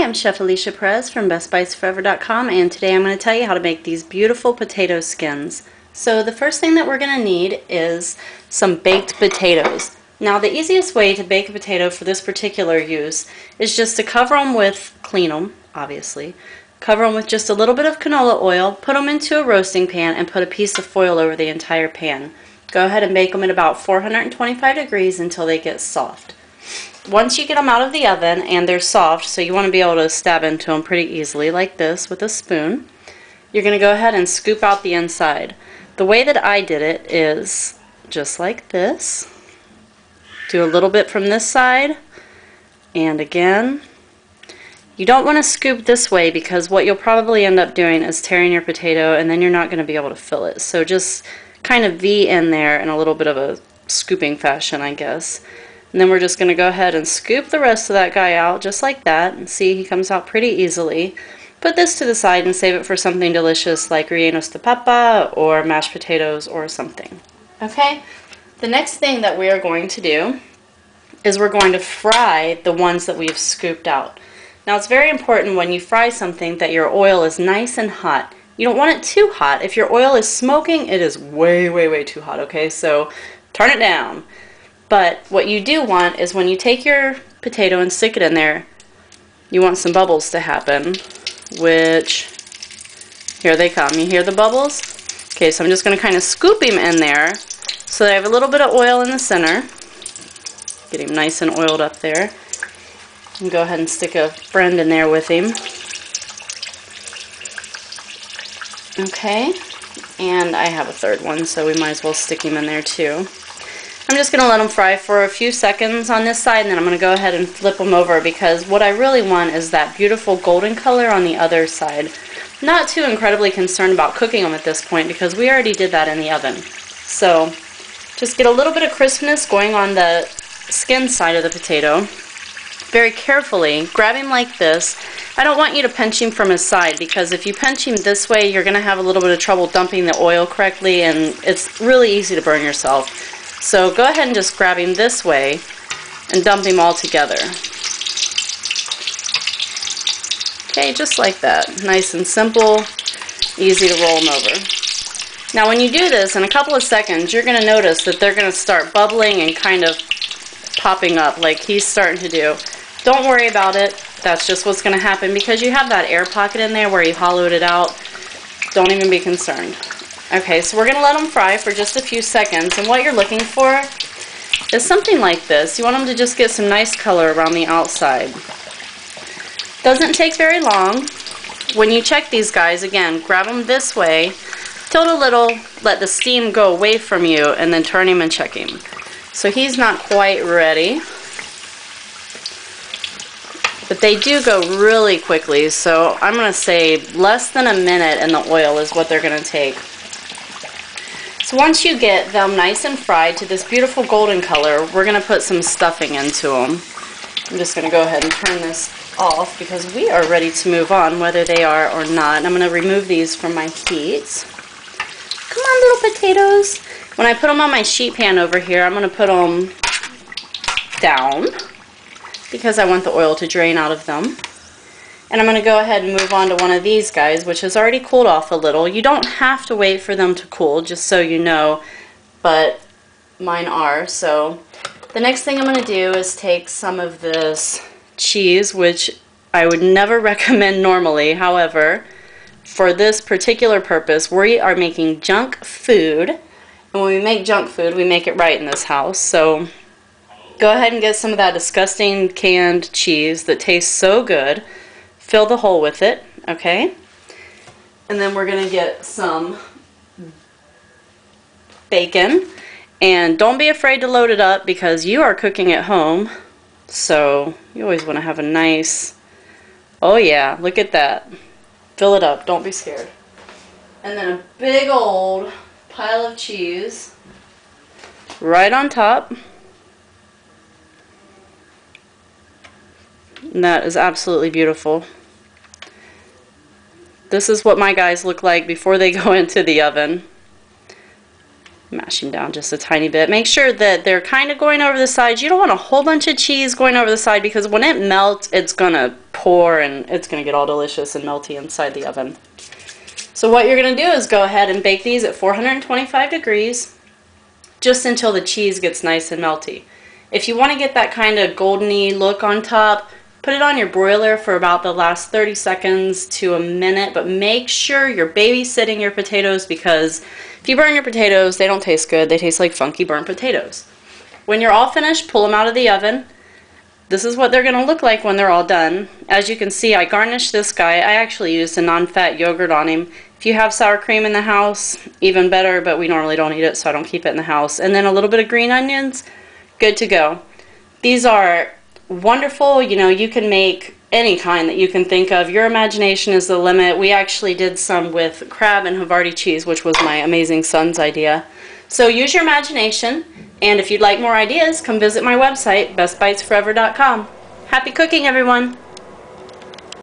I'm Chef Alicia Perez from bestbitesforever.com, and today I'm going to tell you how to make these beautiful potato skins. So the first thing that we're going to need is some baked potatoes. Now the easiest way to bake a potato for this particular use is just to cover them with, clean them obviously, cover them with just a little bit of canola oil, put them into a roasting pan, and put a piece of foil over the entire pan. Go ahead and bake them at about 425 degrees until they get soft. Once you get them out of the oven and they're soft, so you want to be able to stab into them pretty easily like this with a spoon, you're going to go ahead and scoop out the inside. The way that I did it is just like this. Do a little bit from this side, and again. You don't want to scoop this way because what you'll probably end up doing is tearing your potato, and then you're not going to be able to fill it. So just kind of V in there in a little bit of a scooping fashion, I guess. And then we're just going to go ahead and scoop the rest of that guy out just like that. And see, he comes out pretty easily. Put this to the side and save it for something delicious like rellenos de papa or mashed potatoes or something. Okay, the next thing that we are going to do is we're going to fry the ones that we've scooped out. Now it's very important when you fry something that your oil is nice and hot. You don't want it too hot. If your oil is smoking, it is way, way, way too hot, okay? So turn it down. But what you do want is when you take your potato and stick it in there, you want some bubbles to happen, which, here they come. You hear the bubbles? Okay, so I'm just going to kind of scoop him in there so that I have a little bit of oil in the center. Get him nice and oiled up there. And go ahead and stick a friend in there with him. Okay, and I have a third one, so we might as well stick him in there too. I'm just going to let them fry for a few seconds on this side, and then I'm going to go ahead and flip them over because what I really want is that beautiful golden color on the other side. Not too incredibly concerned about cooking them at this point because we already did that in the oven. So just get a little bit of crispness going on the skin side of the potato. Very carefully, grab him like this. I don't want you to pinch him from his side because if you pinch him this way, you're going to have a little bit of trouble dumping the oil correctly, and it's really easy to burn yourself. So go ahead and just grab him this way and dump him all together. Okay, just like that. Nice and simple, easy to roll them over. Now when you do this, in a couple of seconds, you're going to notice that they're going to start bubbling and kind of popping up like he's starting to do. Don't worry about it. That's just what's going to happen because you have that air pocket in there where you hollowed it out. Don't even be concerned. Okay, so we're going to let them fry for just a few seconds, and what you're looking for is something like this. You want them to just get some nice color around the outside. Doesn't take very long. When you check these guys, again, grab them this way, tilt a little, let the steam go away from you, and then turn him and check him. So he's not quite ready, but they do go really quickly, so I'm going to say less than a minute in the oil is what they're going to take. So once you get them nice and fried to this beautiful golden color, we're going to put some stuffing into them. I'm just going to go ahead and turn this off because we are ready to move on whether they are or not. I'm going to remove these from my heat. Come on, little potatoes. When I put them on my sheet pan over here, I'm going to put them down because I want the oil to drain out of them. And I'm going to go ahead and move on to one of these guys, which has already cooled off a little. You don't have to wait for them to cool, just so you know, but mine are. So the next thing I'm going to do is take some of this cheese, which I would never recommend normally. However, for this particular purpose, we are making junk food. And when we make junk food, we make it right in this house. So go ahead and get some of that disgusting canned cheese that tastes so good. Fill the hole with it, okay? And then we're going to get some bacon. And don't be afraid to load it up because you are cooking at home. So you always want to have a nice, oh yeah, look at that. Fill it up, don't be scared. And then a big old pile of cheese right on top. And that is absolutely beautiful. This is what my guys look like before they go into the oven. Mash them down just a tiny bit. Make sure that they're kind of going over the sides. You don't want a whole bunch of cheese going over the side because when it melts, it's going to pour and it's going to get all delicious and melty inside the oven. So what you're going to do is go ahead and bake these at 425 degrees just until the cheese gets nice and melty. If you want to get that kind of goldeny look on top, put it on your broiler for about the last 30 seconds to a minute, but make sure you're babysitting your potatoes because if you burn your potatoes, they don't taste good. They taste like funky burnt potatoes. When you're all finished, pull them out of the oven. This is what they're going to look like when they're all done. As you can see, I garnished this guy. I actually used a non-fat yogurt on him. If you have sour cream in the house, even better, but we normally don't eat it, so I don't keep it in the house. And then a little bit of green onions, good to go. These are wonderful. You know, you can make any kind that you can think of. Your imagination is the limit. We actually did some with crab and Havarti cheese, which was my amazing son's idea. So use your imagination, and if you'd like more ideas, come visit my website, bestbitesforever.com. Happy cooking, everyone!